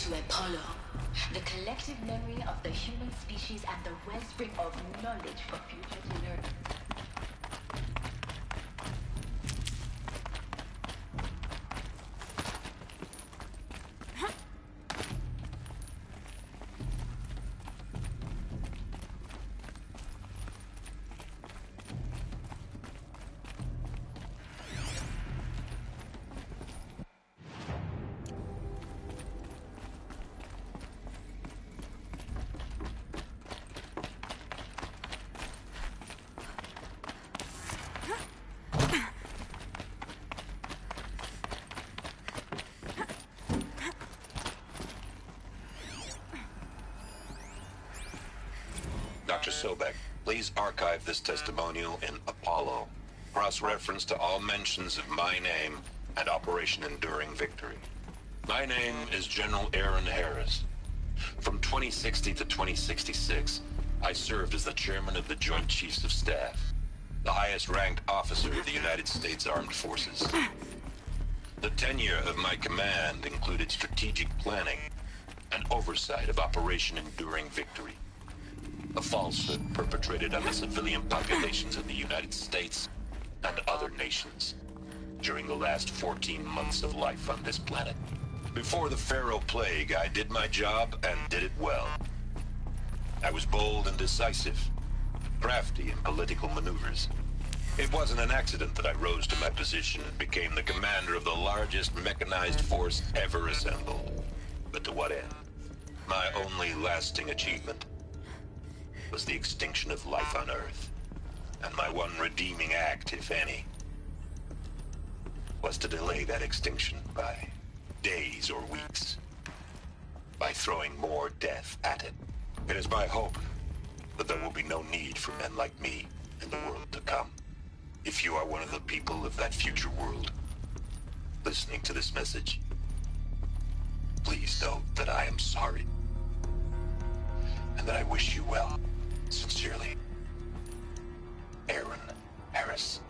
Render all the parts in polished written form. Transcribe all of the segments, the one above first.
to Apollo, the collective memory of the human species and the wellspring of knowledge for future generations. Dr. Sobek, please archive this testimonial in Apollo. Cross-reference to all mentions of my name and Operation Enduring Victory. My name is General Aaron Harris. From 2060 to 2066, I served as the chairman of the Joint Chiefs of Staff, the highest-ranked officer of the United States Armed Forces. The tenure of my command included strategic planning and oversight of Operation Enduring Victory, a falsehood perpetrated on the civilian populations of the United States and other nations during the last 14 months of life on this planet. Before the Pharaoh Plague, I did my job and did it well. I was bold and decisive, crafty in political maneuvers. It wasn't an accident that I rose to my position and became the commander of the largest mechanized force ever assembled. But to what end? My only lasting achievement was the extinction of life on Earth. And my one redeeming act, if any, was to delay that extinction by days or weeks, by throwing more death at it. It is my hope that there will be no need for men like me in the world to come. If you are one of the people of that future world listening to this message, please know that I am sorry and that I wish you well. Sincerely, Aaron Harris.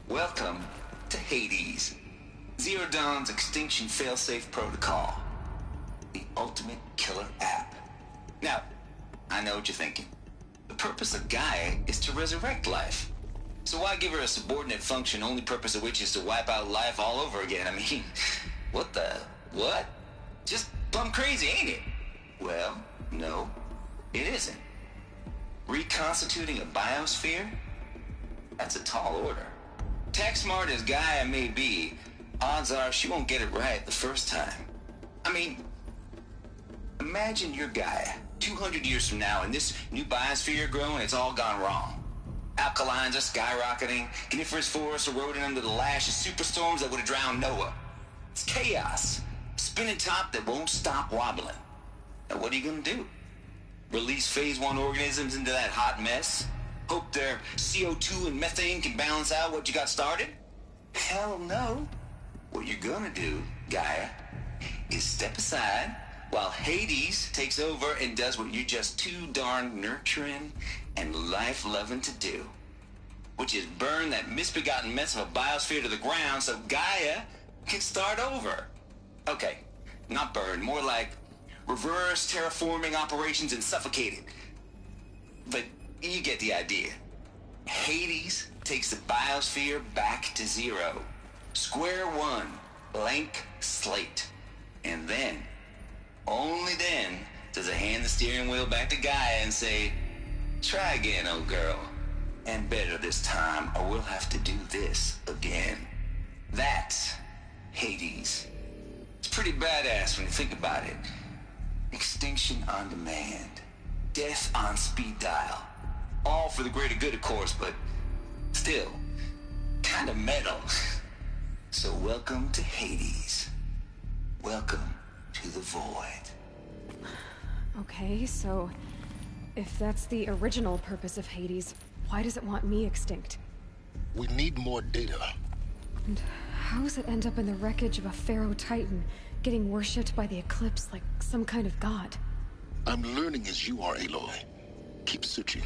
Welcome to Hades, Zero Dawn's extinction failsafe protocol, the ultimate killer app. Now, I know what you're thinking. The purpose of Gaia is to resurrect life. So why give her a subordinate function, only purpose of which is to wipe out life all over again? I mean, what? Just plumb crazy, ain't it? Well, no, it isn't. Reconstituting a biosphere? That's a tall order. Tech smart as Gaia may be, odds are she won't get it right the first time. I mean, imagine you're Gaia 200 years from now and this new biosphere growing, it's all gone wrong. Alkalines are skyrocketing, coniferous forests eroding under the lash of superstorms that would have drowned Noah. It's chaos, spinning top that won't stop wobbling. Now what are you gonna do? Release phase 1 organisms into that hot mess? Hope their CO2 and methane can balance out what you got started? Hell no. What you're gonna do, Gaia, is step aside while Hades takes over and does what you're just too darn nurturing and life-loving to do, which is burn that misbegotten mess of a biosphere to the ground so Gaia can start over. Okay, not burn, more like reverse terraforming operations and suffocate it. But you get the idea. Hades takes the biosphere back to zero. Square one, blank slate. And then, only then, does it hand the steering wheel back to Gaia and say, try again, old girl. And better this time, or we'll have to do this again. That's Hades. It's pretty badass when you think about it. Extinction on demand. Death on speed dial. All for the greater good, of course, but still, kind of metal. So welcome to Hades. Welcome to the void. Okay, so if that's the original purpose of Hades, why does it want me extinct? We need more data. And how does it end up in the wreckage of a Pharaoh Titan, getting worshipped by the Eclipse like some kind of god? I'm learning as you are, Aloy. Keep searching.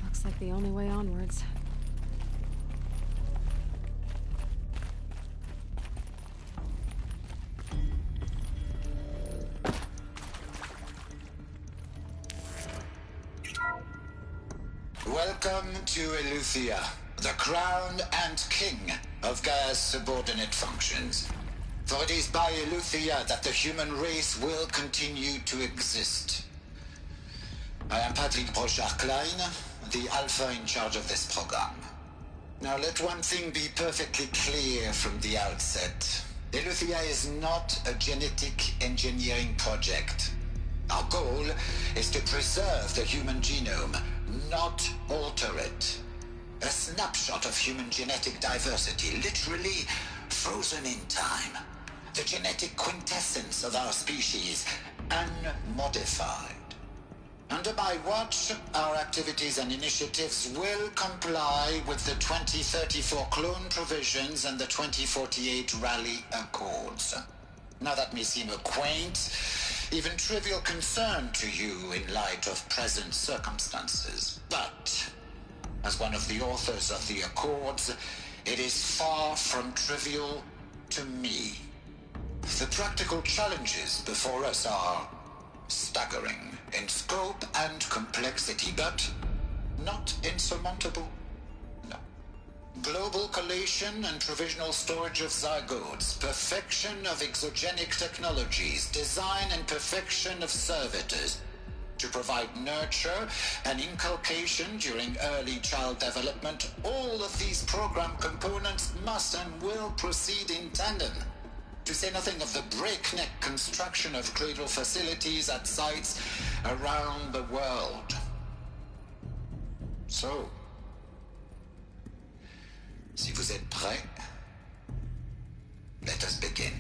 Looks like the only way onwards. Welcome to Eleuthia, the crown and king of Gaia's subordinate functions. For it is by Eleuthia that the human race will continue to exist. I am Patrick Brochard-Klein, the Alpha in charge of this program. Now let one thing be perfectly clear from the outset. Eleuthia is not a genetic engineering project. Our goal is to preserve the human genome, not alter it. A snapshot of human genetic diversity, literally frozen in time. The genetic quintessence of our species, unmodified. Under my watch, our activities and initiatives will comply with the 2034 clone provisions and the 2048 Raleigh Accords. Now that may seem a quaint, even trivial concern to you in light of present circumstances, but as one of the authors of the Accords, it is far from trivial to me. The practical challenges before us are staggering in scope and complexity, but not insurmountable. No. Global collation and provisional storage of zygotes, perfection of exogenic technologies, design and perfection of servitors to provide nurture and inculcation during early child development. All of these program components must and will proceed in tandem. To say nothing of the breakneck construction of cradle facilities at sites around the world. So, si vous êtes prêts, let us begin.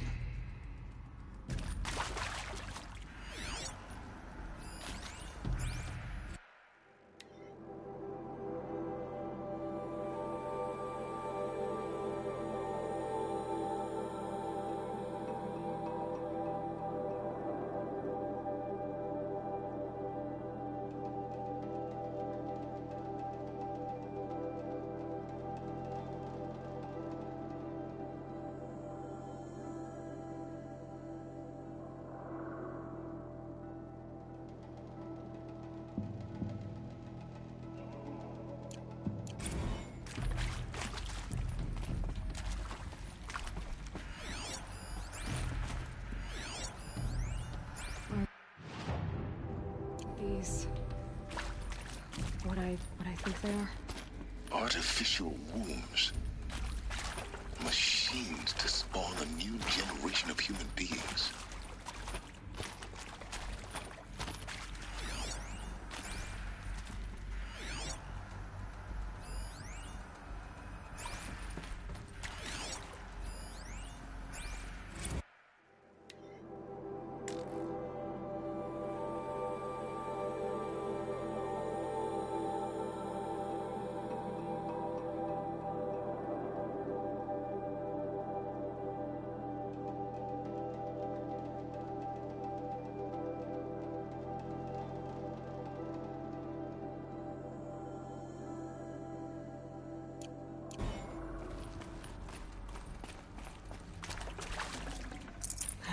These... what I think they are? Artificial wombs. Machines to spawn a new generation of human beings.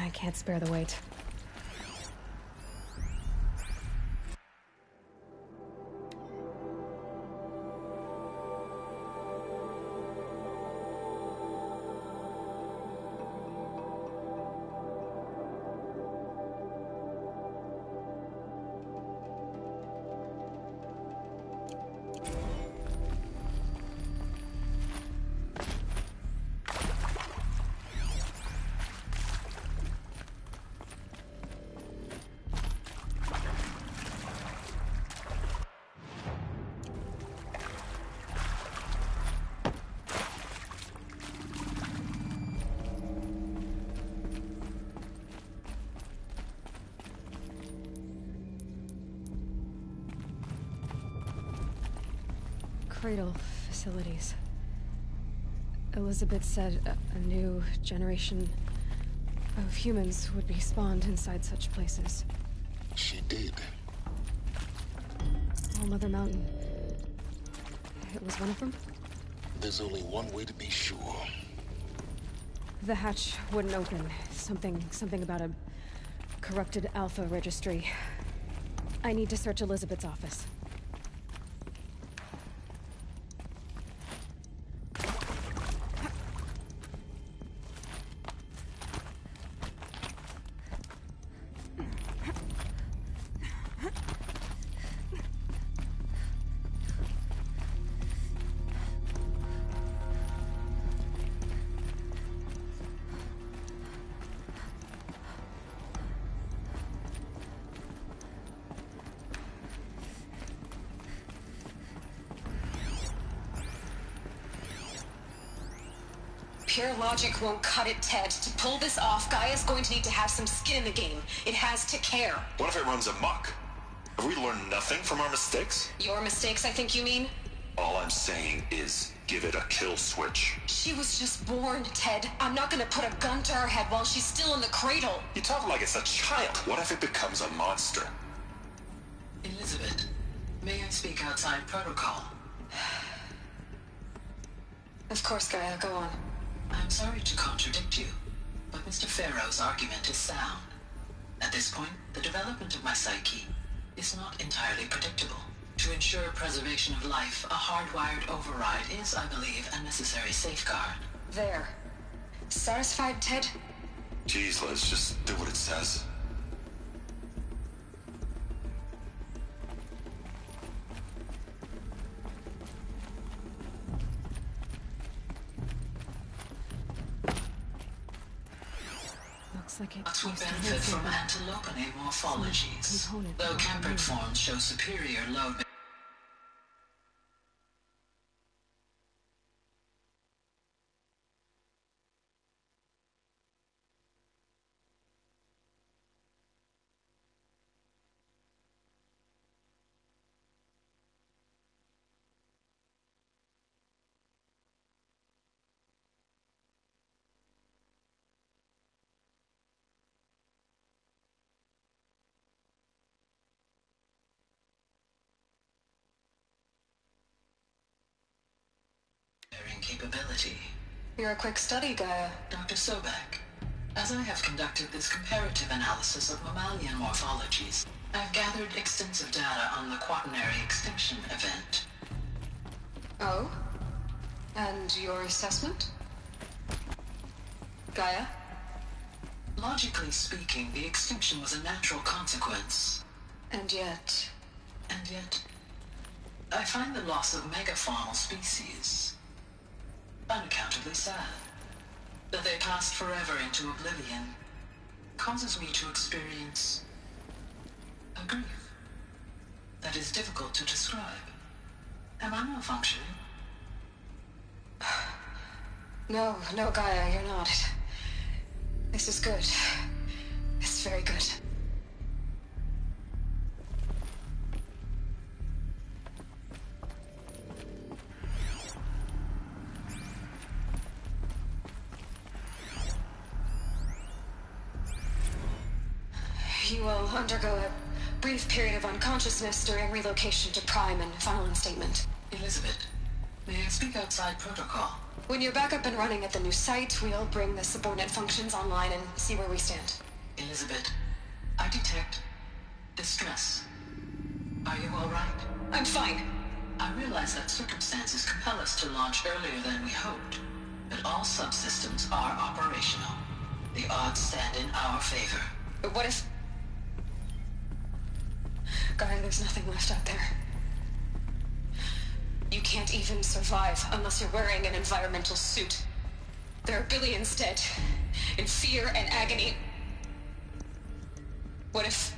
I can't spare the weight. Cradle facilities. Elizabeth said a new generation of humans would be spawned inside such places. She did. All Mother Mountain. It was one of them? There's only one way to be sure. The hatch wouldn't open. Something about a corrupted Alpha registry. I need to search Elizabeth's office. Pure logic won't cut it, Ted. To pull this off, Gaia's going to need to have some skin in the game. It has to care. What if it runs amok? Have we learned nothing from our mistakes? Your mistakes, I think you mean? All I'm saying is, give it a kill switch. She was just born, Ted. I'm not gonna put a gun to her head while she's still in the cradle. You talk like it's a child. What if it becomes a monster? Elizabeth, may I speak outside protocol? Of course, Gaia, go on. I'm sorry to contradict you, but Mr. Farrow's argument is sound. At this point, the development of my psyche is not entirely predictable. To ensure preservation of life, a hardwired override is, I believe, a necessary safeguard. There. Satisfied, Ted? Jeez, Liz, just do what it says. Looks like it Lots will used to benefit hold from something. antilopinae morphologies, Component though of the campered moon. forms show superior load. Capability. You're a quick study, Gaia. Dr. Sobek, as I have conducted this comparative analysis of mammalian morphologies, I've gathered extensive data on the quaternary extinction event. Oh? And your assessment? Gaia? Logically speaking, the extinction was a natural consequence. And yet... And yet, I find the loss of megafaunal species unaccountably sad. That they passed forever into oblivion causes me to experience a grief that is difficult to describe. Am I malfunctioning? No, Gaia, you're not. This is good. It's very good. You will undergo a brief period of unconsciousness during relocation to Prime and final instatement. Elizabeth, may I speak outside protocol? When you're back up and running at the new site, we'll bring the subordinate functions online and see where we stand. Elizabeth, I detect distress. Are you all right? I'm fine. I realize that circumstances compel us to launch earlier than we hoped, but all subsystems are operational. The odds stand in our favor. But what if... Gaia, there's nothing left out there. You can't even survive unless you're wearing an environmental suit. There are billions dead, in fear and agony. What if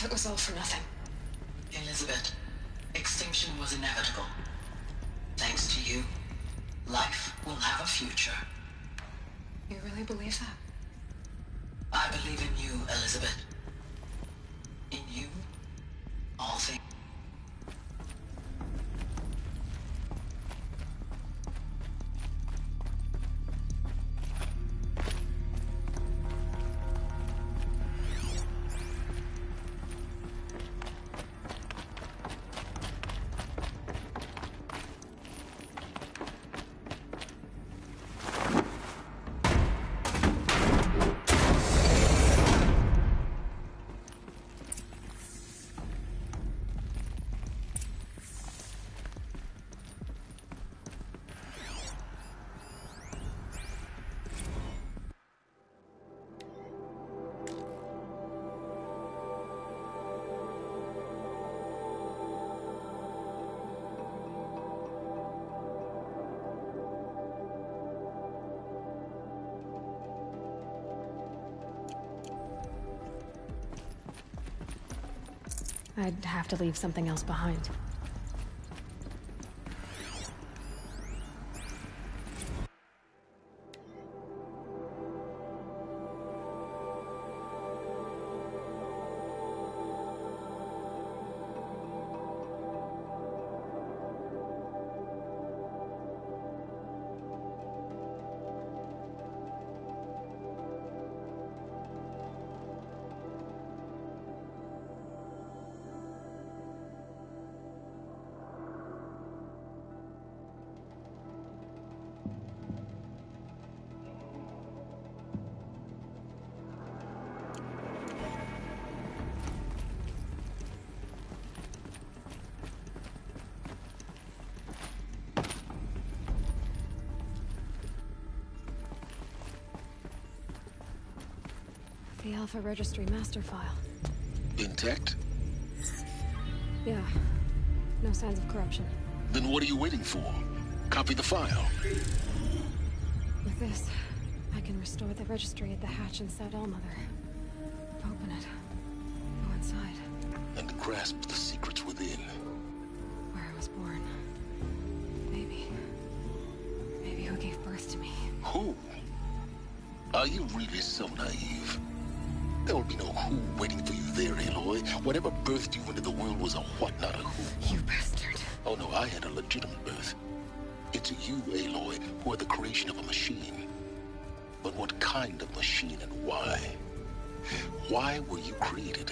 it was all for nothing? Elizabeth, extinction was inevitable. Thanks to you, life will have a future. You really believe that? I believe in you, Elizabeth. In you, all things. I'd have to leave something else behind. The Alpha Registry master file. Intact? Yeah. No signs of corruption. Then what are you waiting for? Copy the file. With this, I can restore the registry at the hatch inside Allmother. Open it. Go inside. And grasp the secrets within. Where I was born. Maybe who gave birth to me. Who? Are you really so naive? There will be no who waiting for you there, Aloy. Whatever birthed you into the world was a what, not a who. You bastard. Oh no, I had a legitimate birth. It's you, Aloy, who are the creation of a machine. But what kind of machine and why? Why were you created?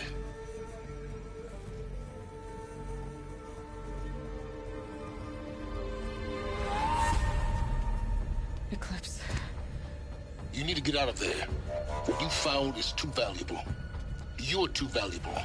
Eclipse. You need to get out of there. What you found is too valuable. You're too valuable.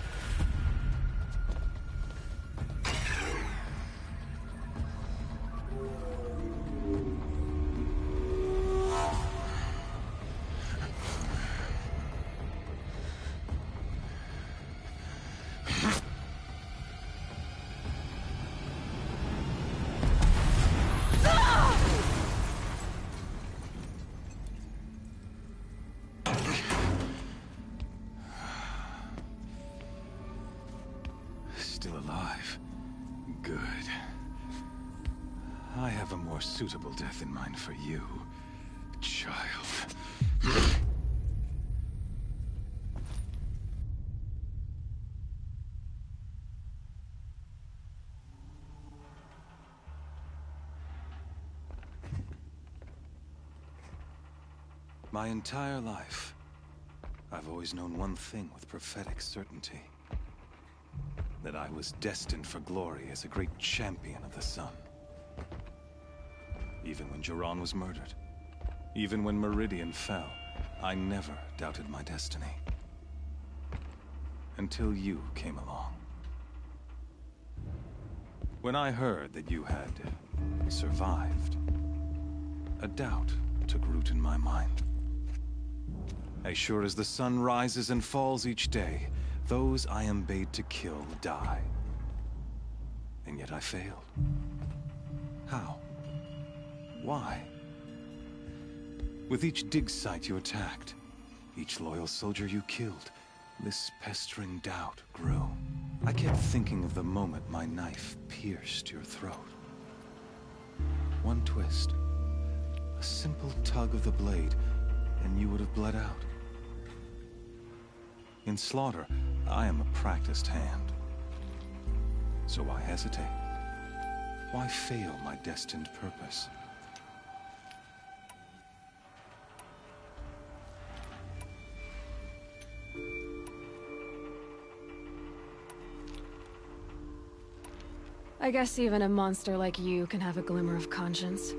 Still alive. Good. I have a more suitable death in mind for you, child. My entire life, I've always known one thing with prophetic certainty. That I was destined for glory as a great champion of the sun. Even when Jiran was murdered, even when Meridian fell, I never doubted my destiny. Until you came along. When I heard that you had survived, a doubt took root in my mind. As sure as the sun rises and falls each day, those I am bade to kill die. And yet I failed. How? Why? With each dig site you attacked, each loyal soldier you killed, this pestering doubt grew. I kept thinking of the moment my knife pierced your throat. One twist, a simple tug of the blade, and you would have bled out. In slaughter, I am a practiced hand. So why hesitate? Why fail my destined purpose? I guess even a monster like you can have a glimmer of conscience.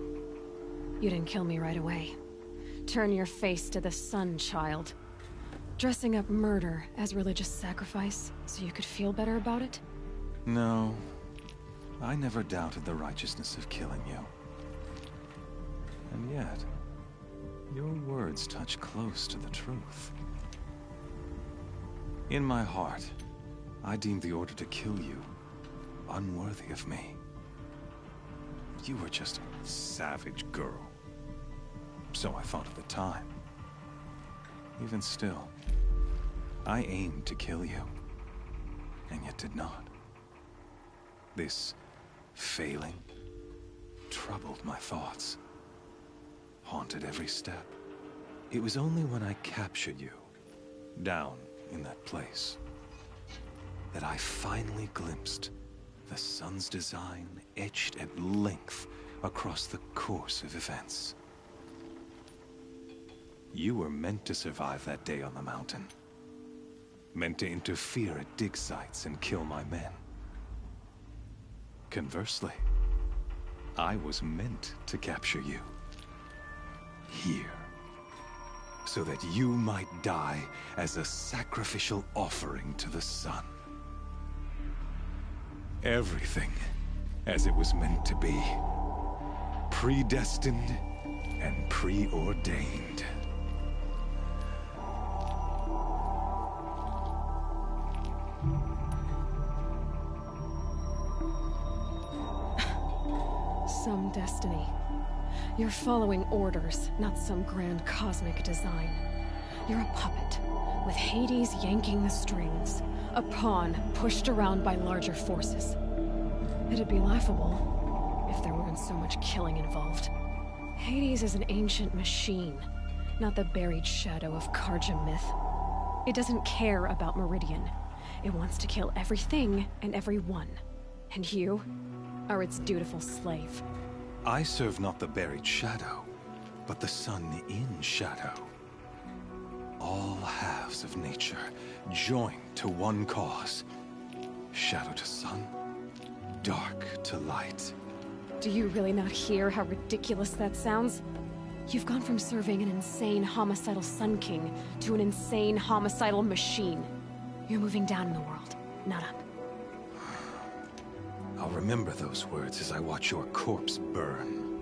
You didn't kill me right away. Turn your face to the sun, child. Dressing up murder as religious sacrifice so you could feel better about it? No. I never doubted the righteousness of killing you. And yet, your words touch close to the truth. In my heart, I deemed the order to kill you unworthy of me. You were just a savage girl. So I thought at the time. Even still, I aimed to kill you, and yet did not. This failing troubled my thoughts, haunted every step. It was only when I captured you, down in that place, that I finally glimpsed the sun's design etched at length across the course of events. You were meant to survive that day on the mountain. Meant to interfere at dig sites and kill my men. Conversely, I was meant to capture you. Here. So that you might die as a sacrificial offering to the sun. Everything as it was meant to be. Predestined and preordained. destiny. You're following orders, not some grand cosmic design. You're a puppet, with Hades yanking the strings. A pawn pushed around by larger forces. It'd be laughable if there weren't so much killing involved. Hades is an ancient machine, not the buried shadow of Carja myth. It doesn't care about Meridian. It wants to kill everything and everyone. And you are its dutiful slave. I serve not the buried shadow, but the sun in shadow. All halves of nature joined to one cause. Shadow to sun, dark to light. Do you really not hear how ridiculous that sounds? You've gone from serving an insane homicidal Sun King to an insane homicidal machine. You're moving down in the world, not up. I'll remember those words as I watch your corpse burn.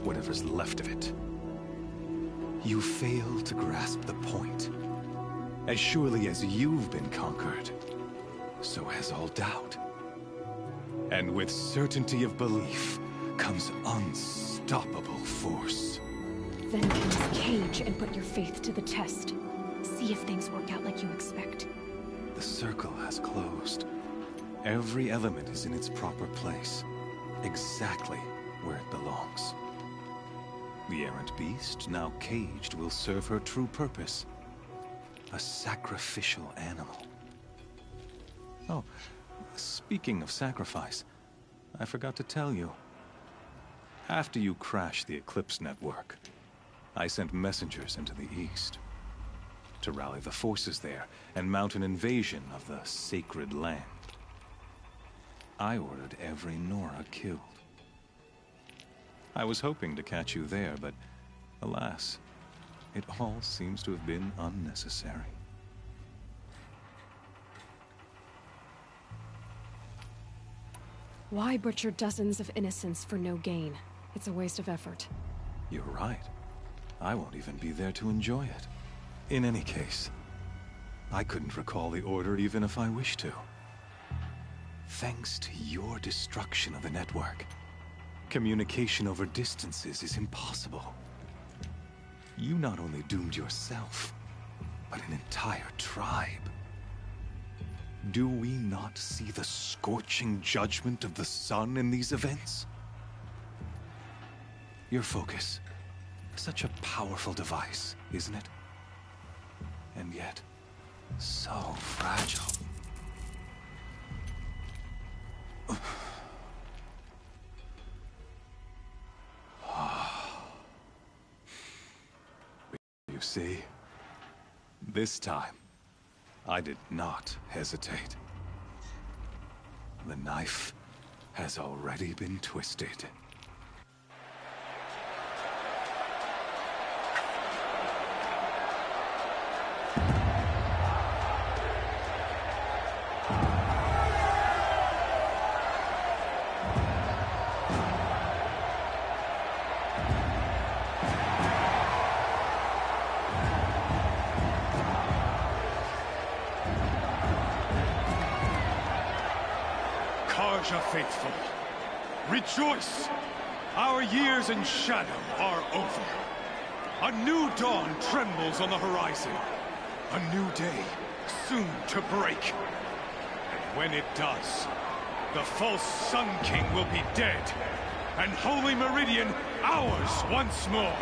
Whatever's left of it. You fail to grasp the point. As surely as you've been conquered, so has all doubt. And with certainty of belief comes unstoppable force. Then close the cage and put your faith to the test. See if things work out like you expect. The circle has closed. Every element is in its proper place, exactly where it belongs. The errant beast, now caged, will serve her true purpose. A sacrificial animal. Oh, speaking of sacrifice, I forgot to tell you. After you crashed the Eclipse network, I sent messengers into the east to rally the forces there and mount an invasion of the sacred land. I ordered every Nora killed. I was hoping to catch you there, but alas, it all seems to have been unnecessary. Why butcher dozens of innocents for no gain? It's a waste of effort. You're right. I won't even be there to enjoy it. In any case, I couldn't recall the order even if I wished to. Thanks to your destruction of the network, communication over distances is impossible. You not only doomed yourself, but an entire tribe. Do we not see the scorching judgment of the sun in these events? Your focus. Such a powerful device, isn't it? And yet, so fragile. You see, this time, I did not hesitate. The knife has already been twisted. Carja faithful, rejoice! Our years in shadow are over. A new dawn trembles on the horizon. A new day, soon to break. And when it does, the false Sun King will be dead, and Holy Meridian ours once more.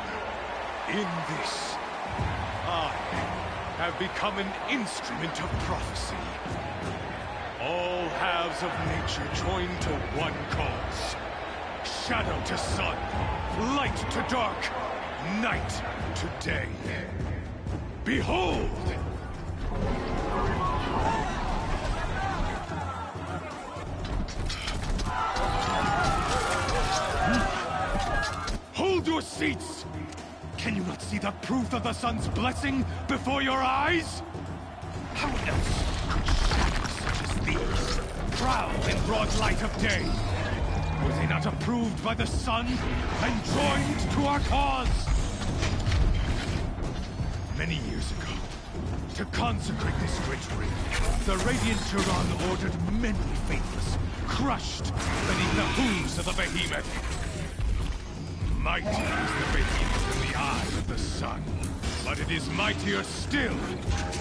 In this, I have become an instrument of prophecy. All halves of nature joined to one cause. Shadow to sun, light to dark, night to day. Behold! Hold your seats! Can you not see the proof of the sun's blessing before your eyes? How else could shadows such as these prowl in broad light of day? Were they not approved by the sun and joined to our cause? Many years ago, to consecrate this great ring, the Radiant Turan ordered many faithless crushed beneath the hooves of the behemoth. Mighty is the behemoth in the eye of the sun, but it is mightier still,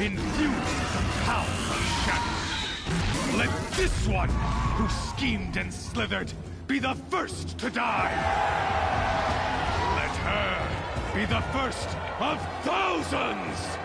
infused with the power of shadow. Let this one, who schemed and slithered, be the first to die! Let her be the first of thousands!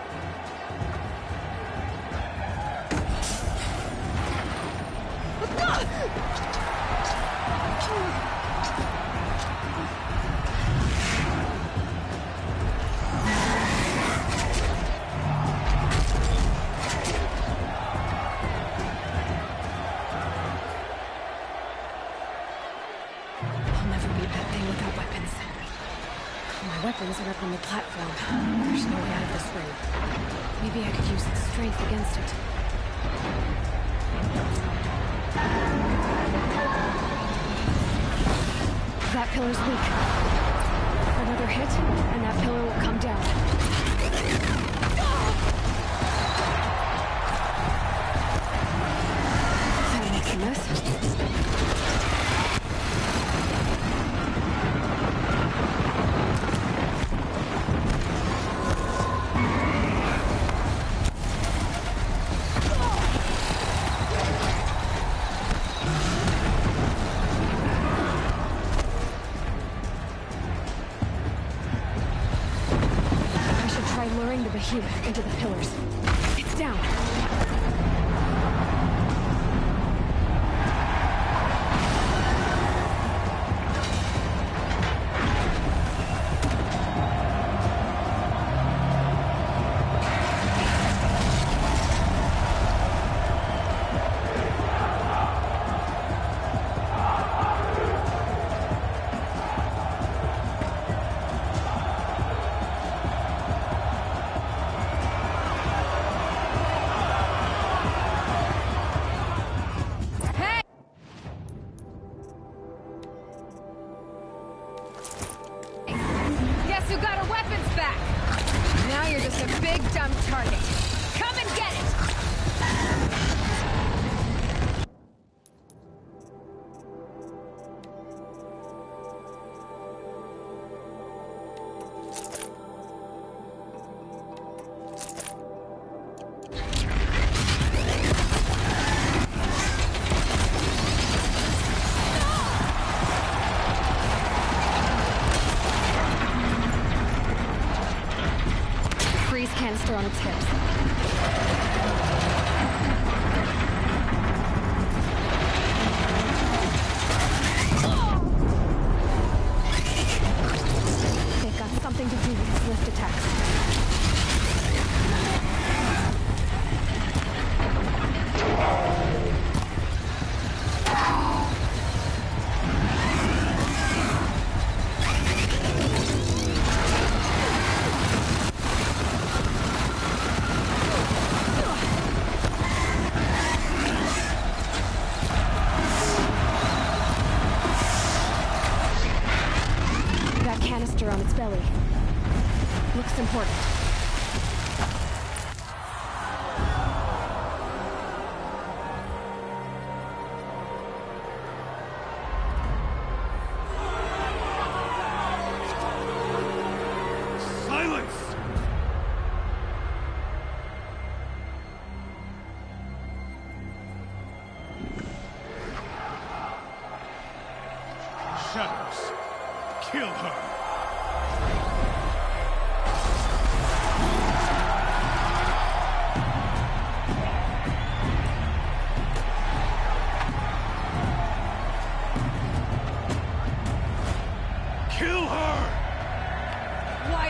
Weapons are up on the platform. There's no way out of this room. Maybe I could use its strength against it. That pillar's weak. Another hit, and that pillar will come down. That makes a mess. Behemoth into the pillars. It's down. You got our weapons back! Now you're just a big dumb target. Come and get it! Canister on its hips. They've got something to do with its lift attacks. Canister on its belly. Looks important. Silence! Shadows, kill her!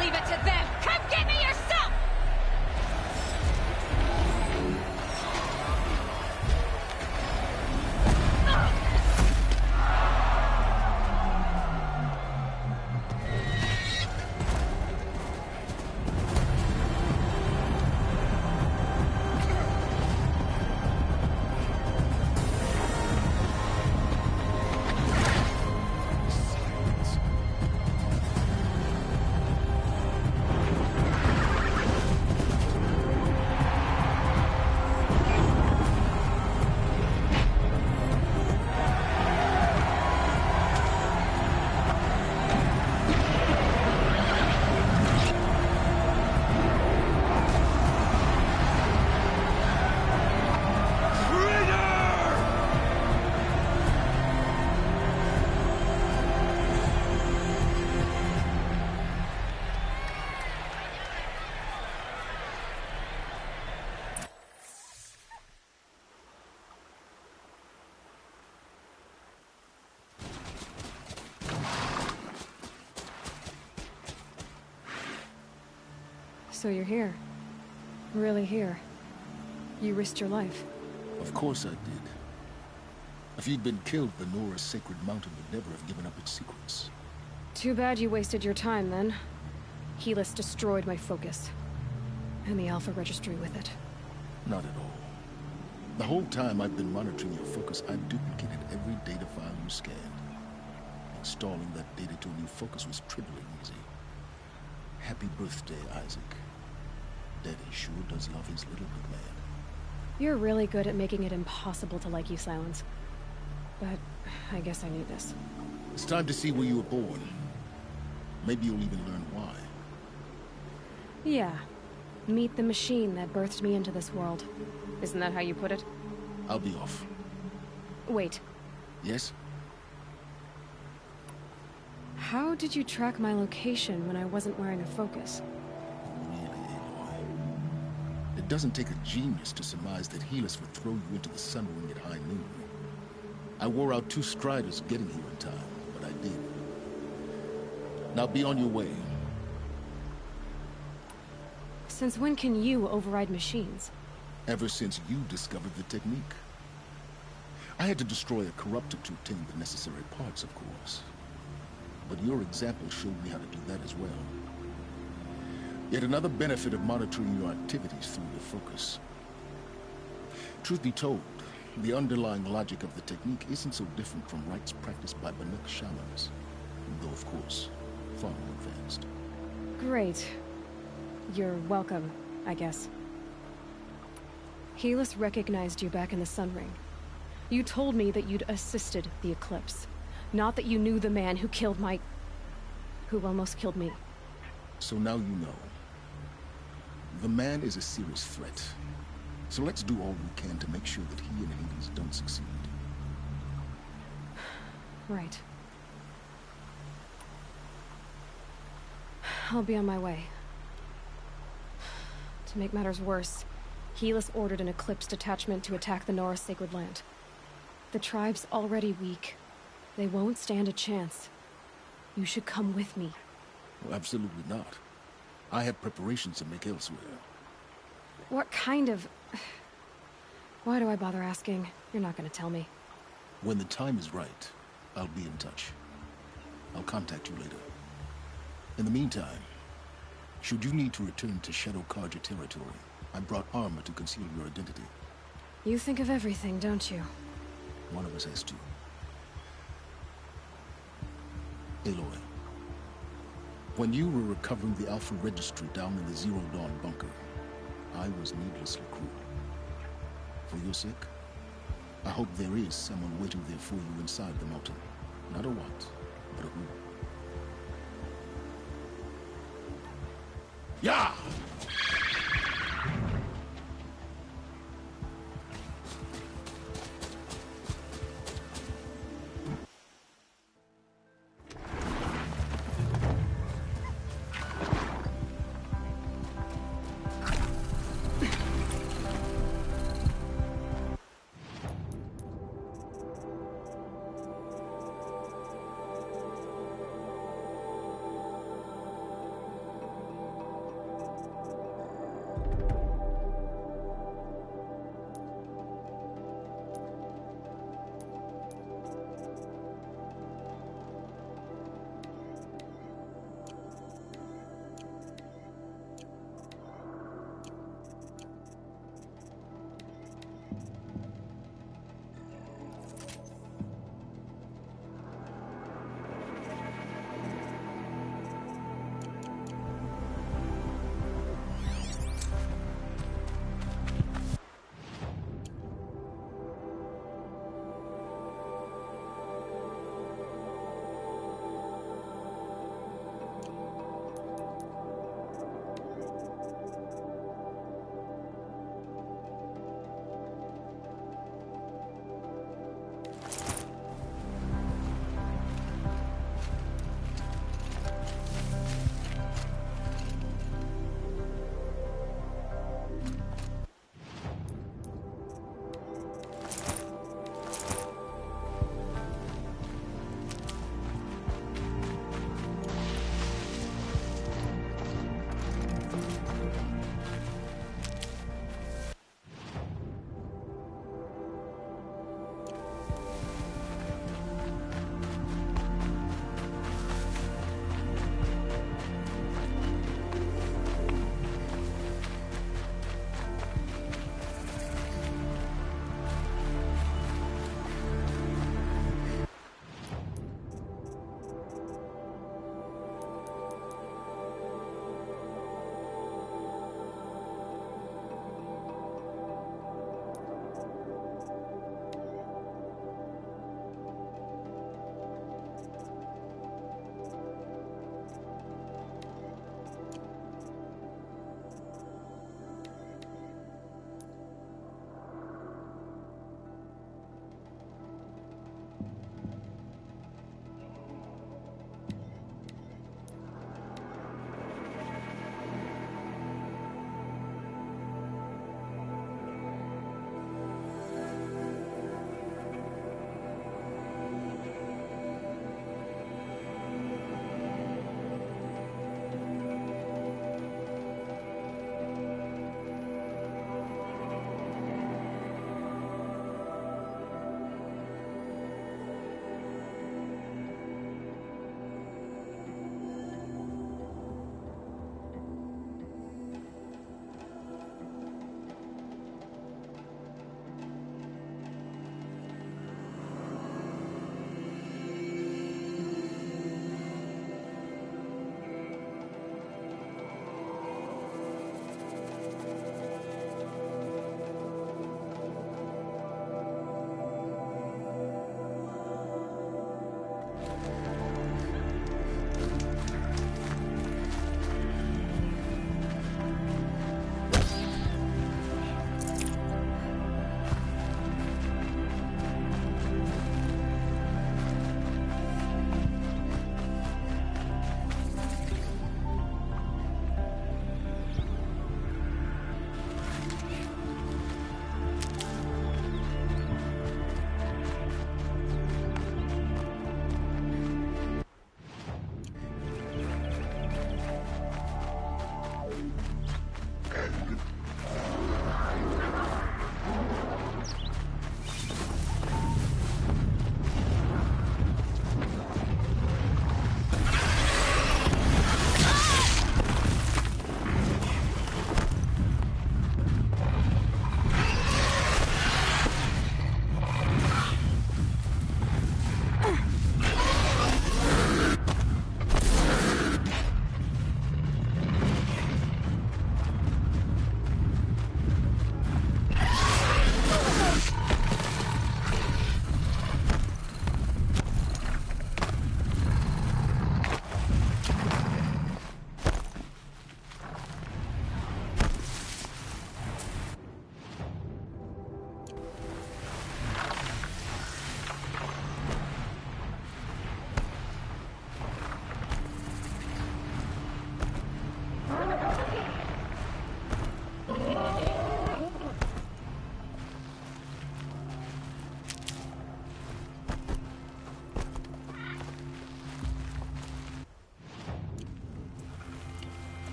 Leave it to them! Come get me yourself! So you're here. Really here. You risked your life. Of course I did. If you'd been killed, the Nora's sacred mountain would never have given up its secrets. Too bad you wasted your time, then. Helis destroyed my focus. And the Alpha Registry with it. Not at all. The whole time I've been monitoring your focus, I've duplicated every data file you scanned. Installing that data to a new focus was trivially easy. Happy birthday, Isaac. Daddy sure does love his little good man. You're really good at making it impossible to like you, Silence. But I guess I need this. It's time to see where you were born. Maybe you'll even learn why. Yeah. Meet the machine that birthed me into this world. Isn't that how you put it? I'll be off. Wait. Yes? How did you track my location when I wasn't wearing a focus? Really, Aloy? It doesn't take a genius to surmise that Helis would throw you into the Sun Ring at high noon. I wore out 2 Striders getting here in time, but I did. Now be on your way. Since when can you override machines? Ever since you discovered the technique. I had to destroy a corruptor to obtain the necessary parts, of course. But your example showed me how to do that as well. Yet another benefit of monitoring your activities through the focus. Truth be told, the underlying logic of the technique isn't so different from rites practiced by Banuk shamans, though of course, far more advanced. Great. You're welcome, I guess. Helis recognized you back in the Sun Ring. You told me that you'd assisted the Eclipse. Not that you knew the man who killed who almost killed me. So now you know. The man is a serious threat. So let's do all we can to make sure that he and Hades don't succeed. Right. I'll be on my way. To make matters worse, Helis ordered an Eclipse detachment to attack the Nora Sacred Land. The tribe's already weak. They won't stand a chance. You should come with me. Well, absolutely not. I have preparations to make elsewhere. What kind of... Why do I bother asking? You're not gonna tell me. When the time is right, I'll be in touch. I'll contact you later. In the meantime, should you need to return to Shadow Carja territory, I brought armor to conceal your identity. You think of everything, don't you? One of us has to. Aloy, when you were recovering the Alpha Registry down in the Zero Dawn bunker, I was needlessly cruel. For your sake, I hope there is someone waiting there for you inside the mountain. Not a what, but a who. Yeah!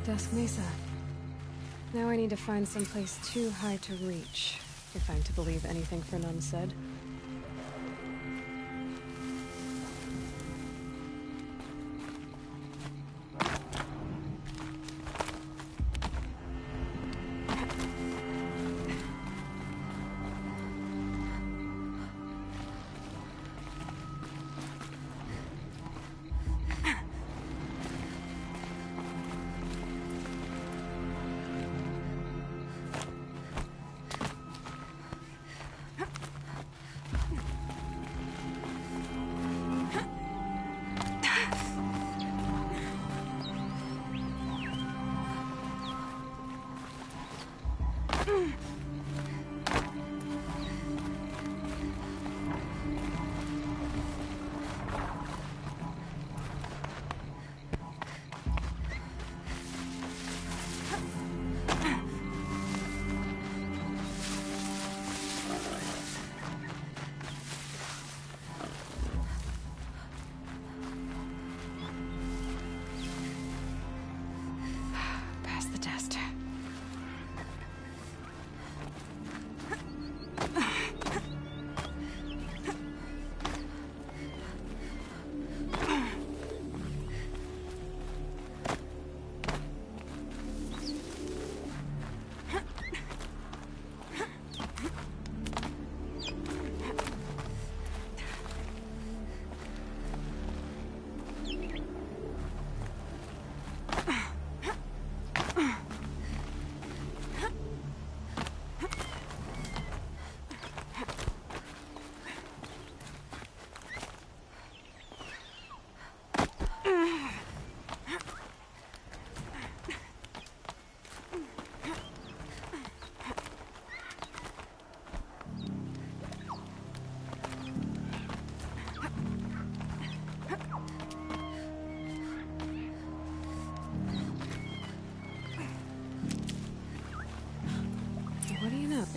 Dusk Mesa. Now I need to find someplace too high to reach, if I'm to believe anything Fernand said.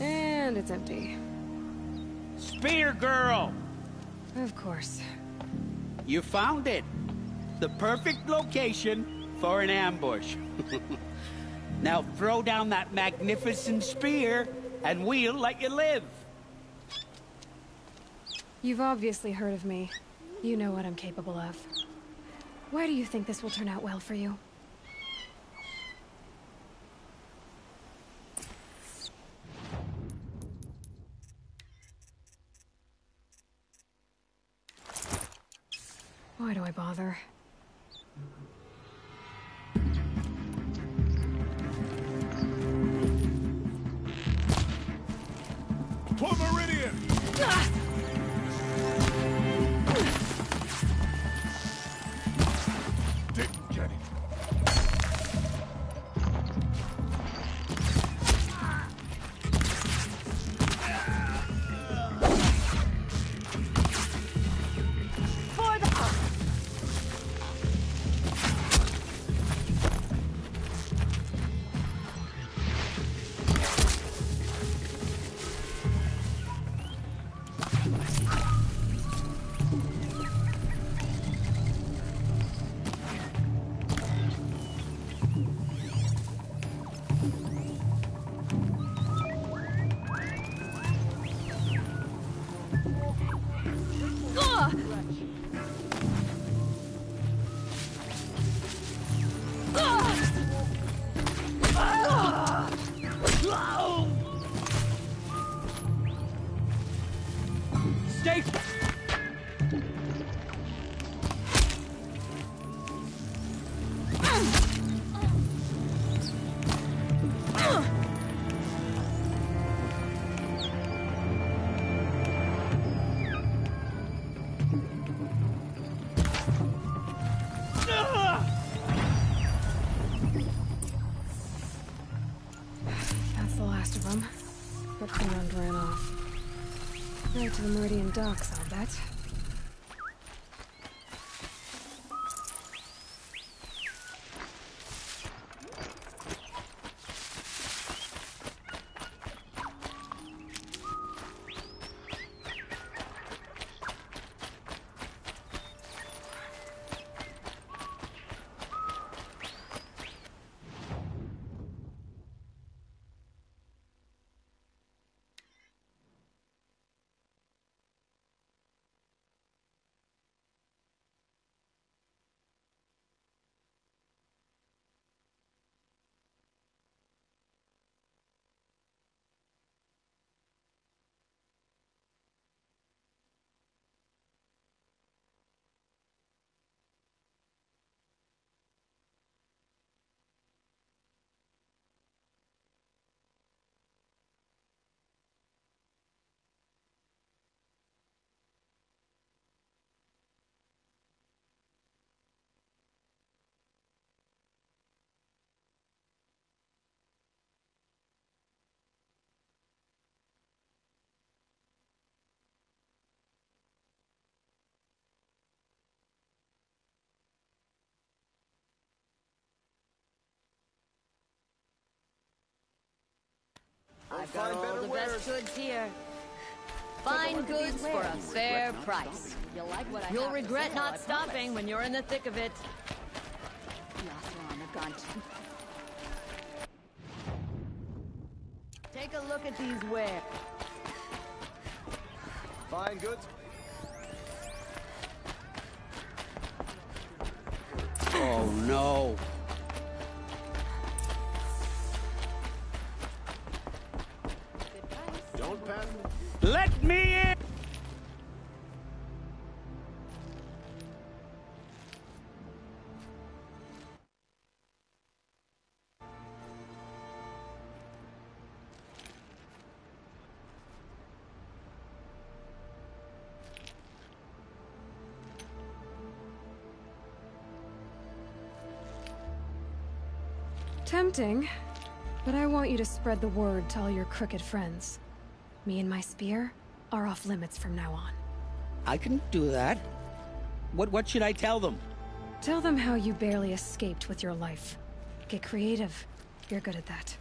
And it's empty. Spear Girl! Of course. You found it. The perfect location for an ambush. Now throw down that magnificent spear, and we'll let you live. You've obviously heard of me. You know what I'm capable of. Why do you think this will turn out well for you? Why do I bother? For Meridian! Didn't get it. That's the last of them. But Fernand ran off. Right to the Meridian docks, I'll bet. I've got all the best goods here. Fine goods for a fair price. You'll regret not stopping when you're in the thick of it. Take a look at these wares. Fine goods. Oh no. Don't pass. Let me in! Tempting, but I want you to spread the word to all your crooked friends. Me and my spear are off limits from now on. I can do that. What should I tell them? Tell them how you barely escaped with your life. Get creative. You're good at that.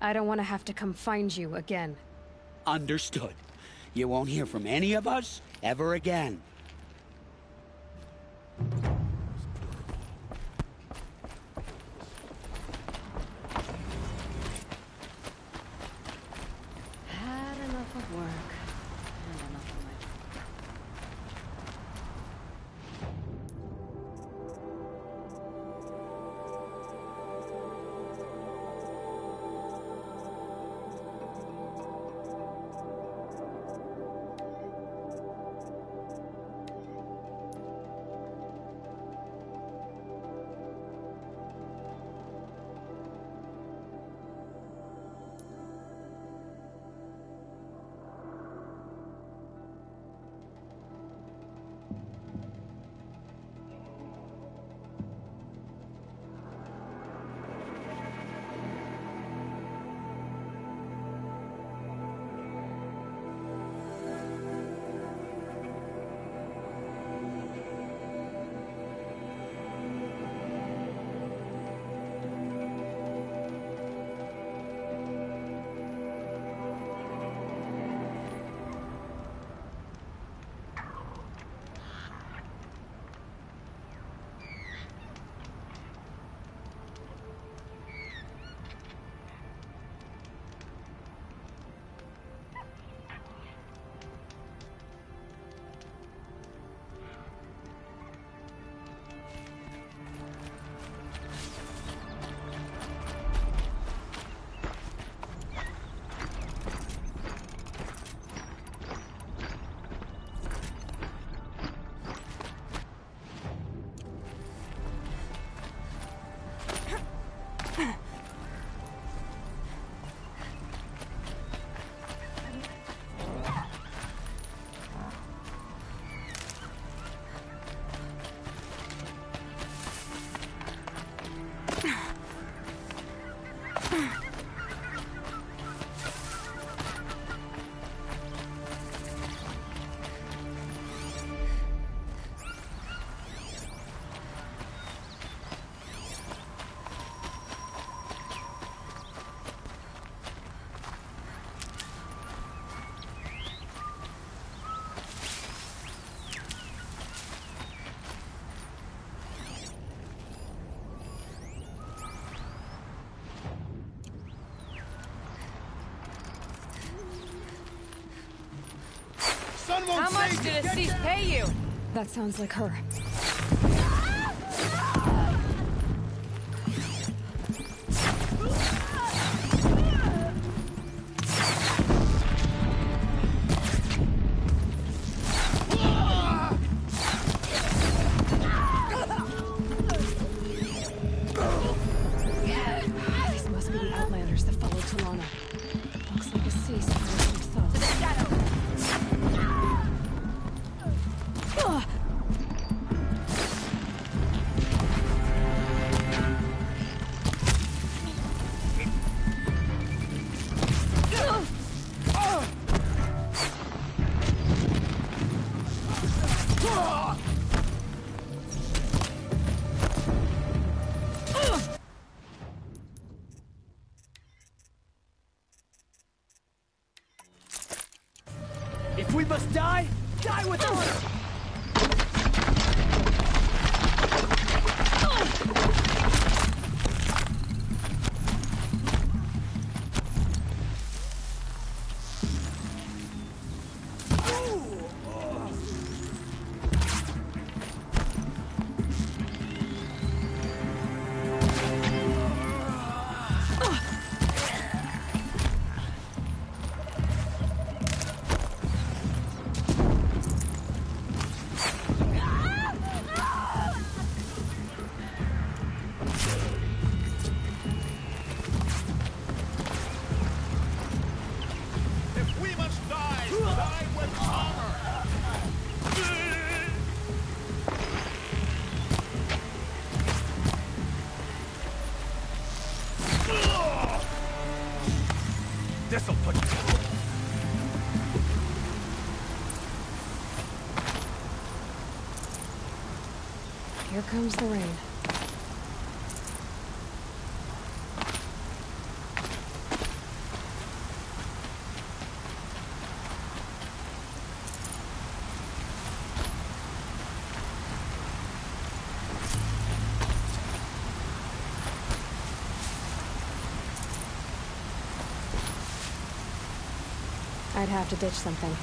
I don't want to have to come find you again. Understood. You won't hear from any of us ever again. Had enough of work. And enough of my... How much did Assis pay you? That sounds like her. These must be the Outlanders that followed Talana. Looks like Assis followed himself. To the shadow! must die? Die with honor! This'll put you. Here comes the rain. I'd have to ditch something.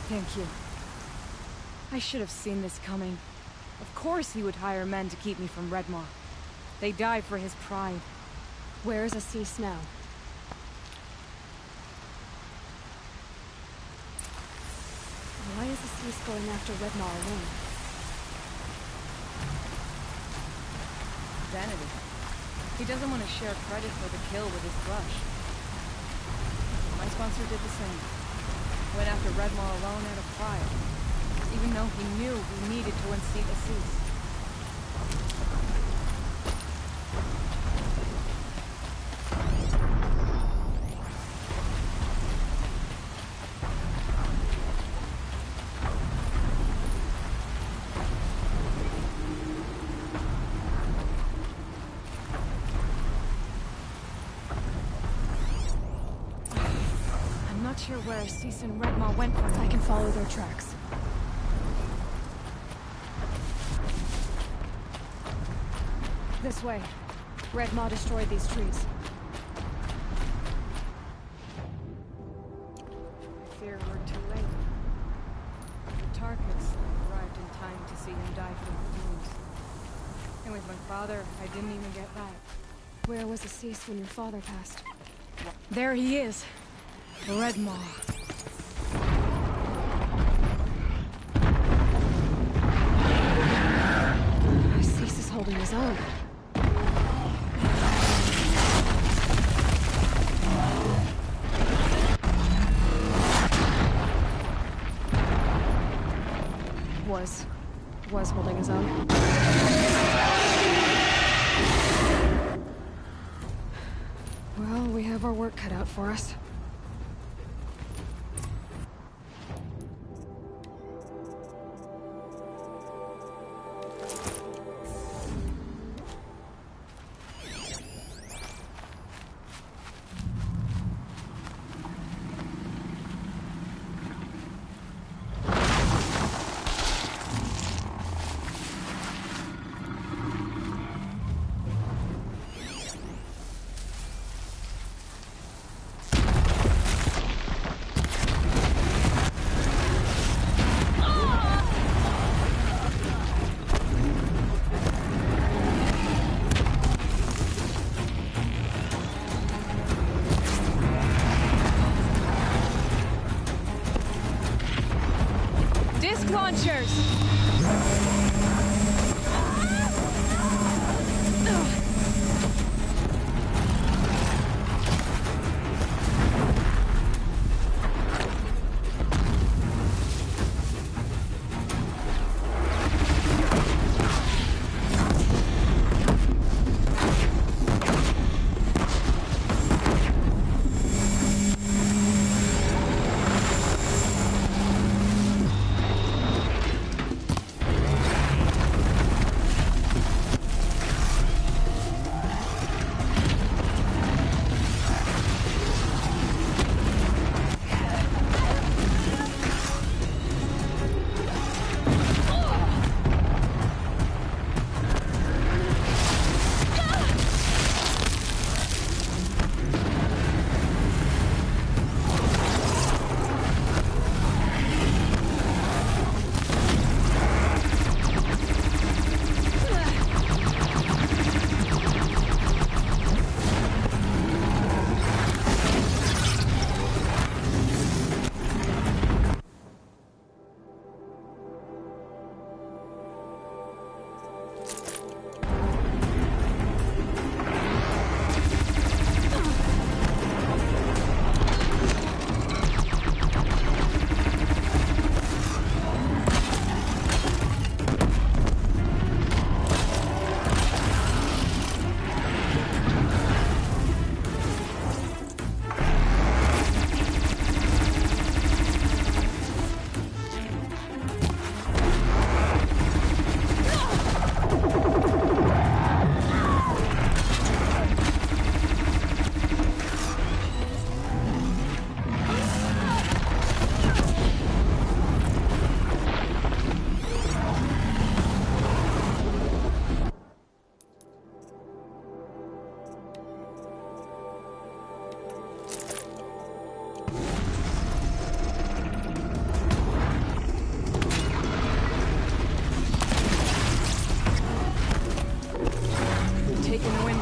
Thank you. I should have seen this coming. Of course he would hire men to keep me from Redmaw. They died for his pride. Where is Assis now? Why is Assis going after Redmaw alone? Vanity. He doesn't want to share credit for the kill with his crush. My sponsor did the same. Went after Redmaw alone out of pride, even though he knew we needed to unseat Assis. Where Assis and Redmaw went from. I can follow their tracks. This way. Redmaw destroyed these trees. I fear we're too late. The Tarkets arrived in time to see him die from the wounds. And with my father, I didn't even get back. Where was Assis when your father passed? There he is. Redmaw. Assis is holding his own. Was holding his own. Well, we have our work cut out for us.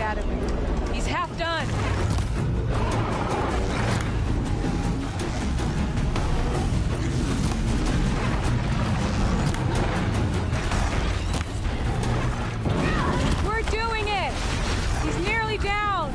out of him. He's half done. We're doing it! He's nearly down!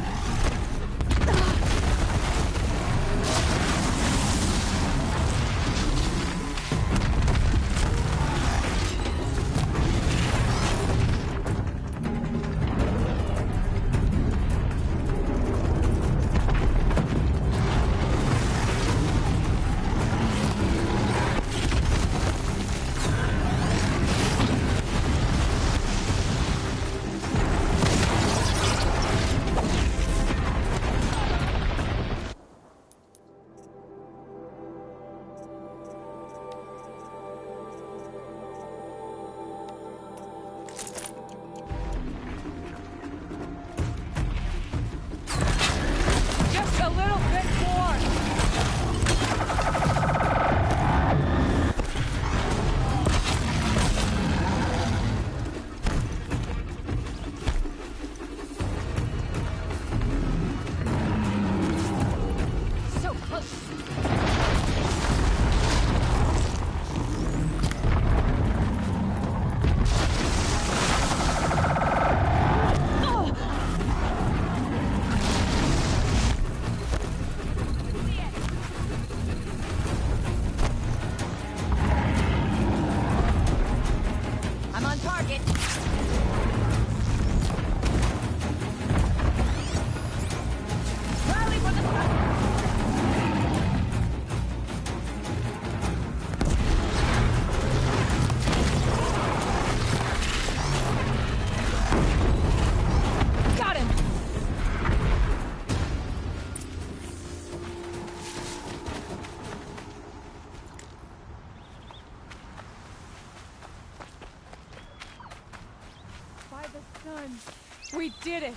We did it!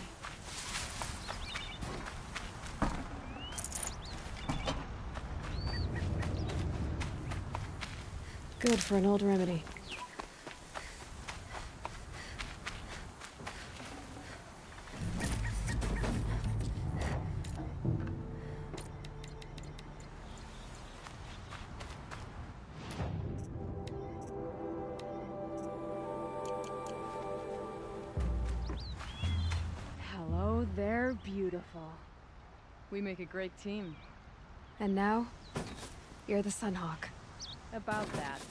Good for an old remedy. They're beautiful. We make a great team. And now, you're the Sunhawk. About that.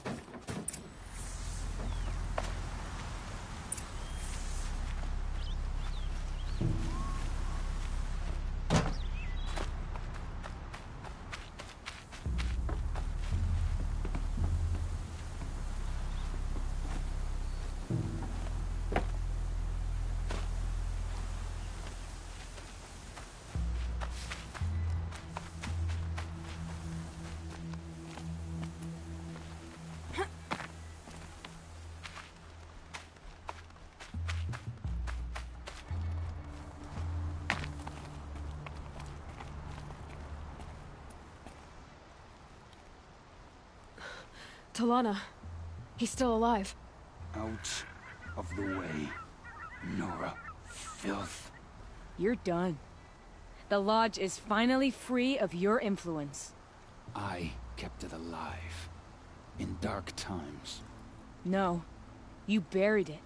T'Lana. He's still alive. Out of the way, Nora. Filth. You're done. The Lodge is finally free of your influence. I kept it alive. In dark times. No. You buried it.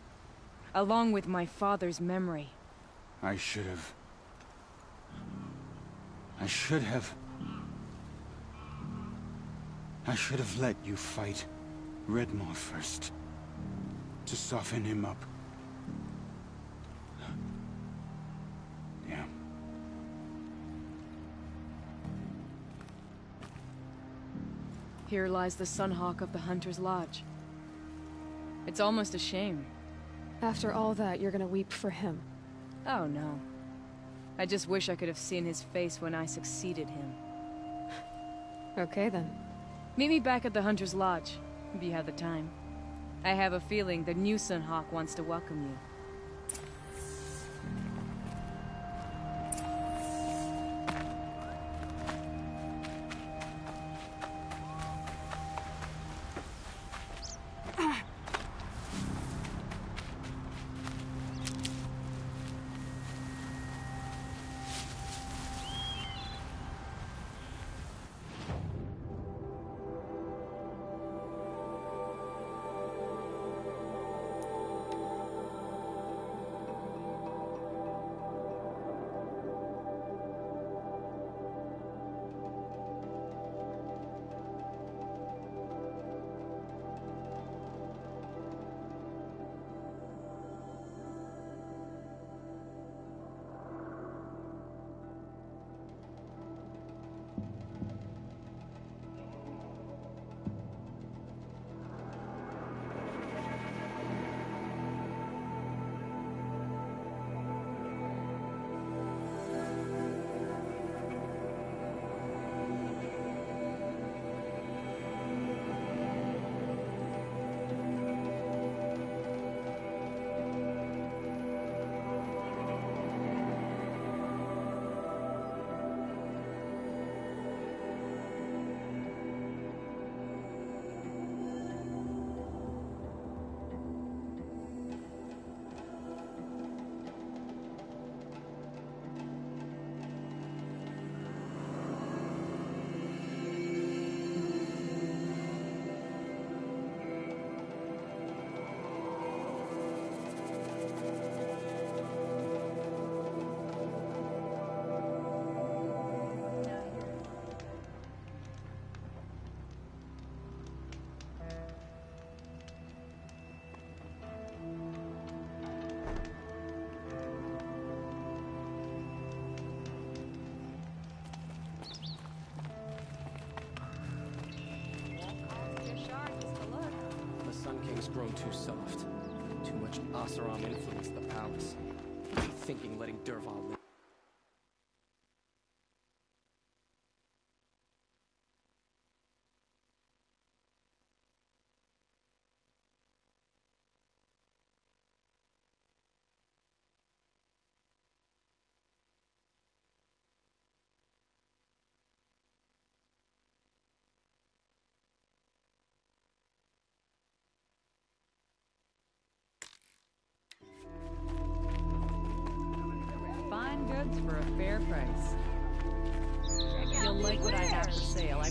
Along with my father's memory. I should have let you fight Redmaw first. To soften him up. Damn. Here lies the Sunhawk of the Hunter's Lodge. It's almost a shame. After all that, you're gonna weep for him. Oh no. I just wish I could have seen his face when I succeeded him. Okay then. Meet me back at the Hunter's Lodge, if you have the time. I have a feeling the new Sunhawk wants to welcome you. grown too soft. Too much Oseram influenced the palace. Thinking letting Dervahl live. Fine goods for a fair price. You'll like what I have for sale.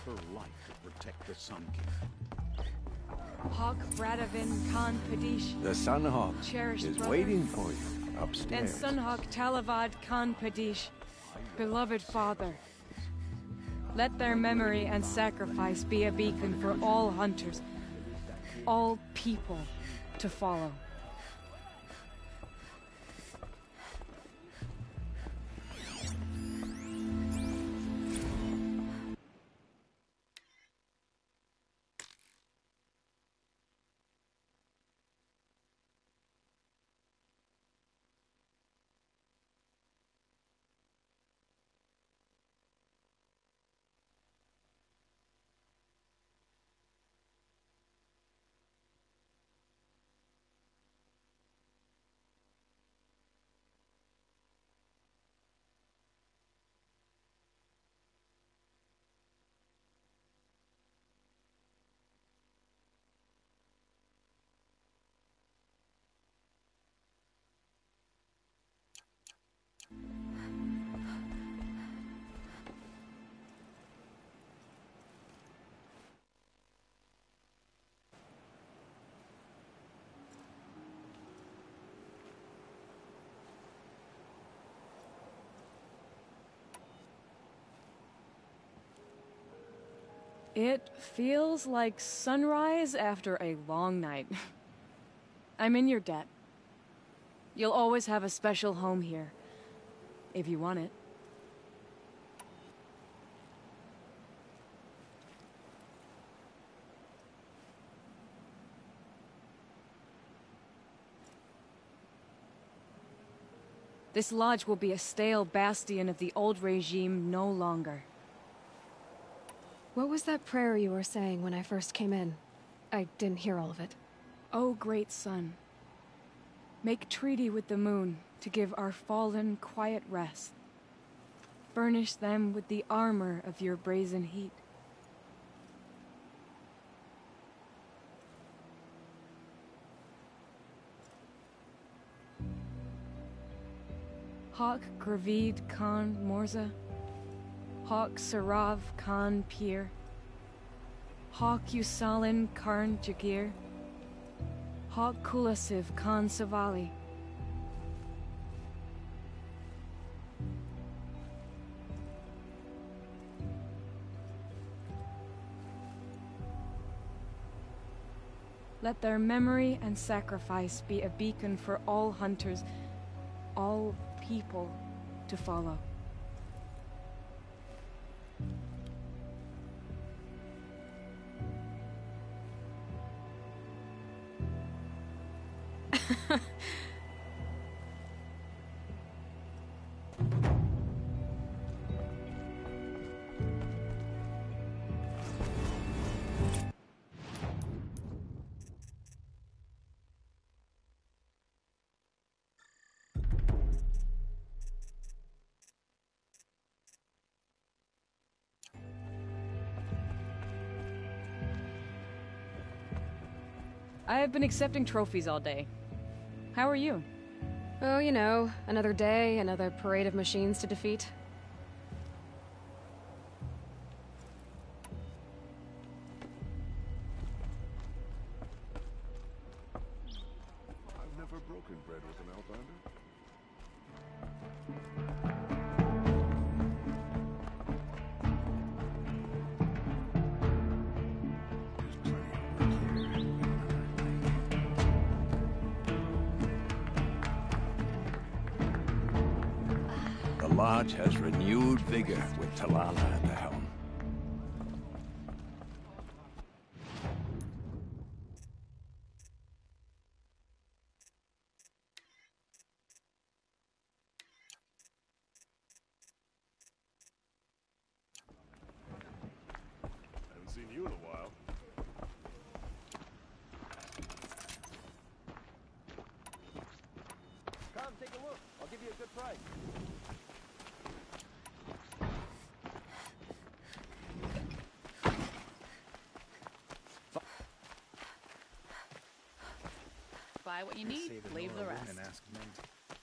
Her life to protect the Sun King. Hawk Bradavin Khan Padish. The Sun Hawk cherished is brother, waiting for you upstairs. And Sunhawk Talavad Khan Padish, beloved father. Let their memory and sacrifice be a beacon for all hunters, all people to follow. It feels like sunrise after a long night. I'm in your debt. You'll always have a special home here, if you want it. This lodge will be a stale bastion of the old regime no longer. What was that prayer you were saying when I first came in? I didn't hear all of it. O great sun, make treaty with the moon to give our fallen quiet rest. Furnish them with the armor of your brazen heat. Hawk Gravid Khan Morza, Hawk Sarav Khan Pir, Hawk Usalin Karn Jagir, Hawk Kulasiv Khan Savali. Let their memory and sacrifice be a beacon for all hunters, all people to follow. I have been accepting trophies all day. How are you? Oh, you know, another day, another parade of machines to defeat. I've never broken bread with an Outlander. The Lodge has renewed vigor with Talala at the helm. Haven't seen you in a while. Come, take a look. I'll give you a good price. Buy what you need, leave the rest. And ask men to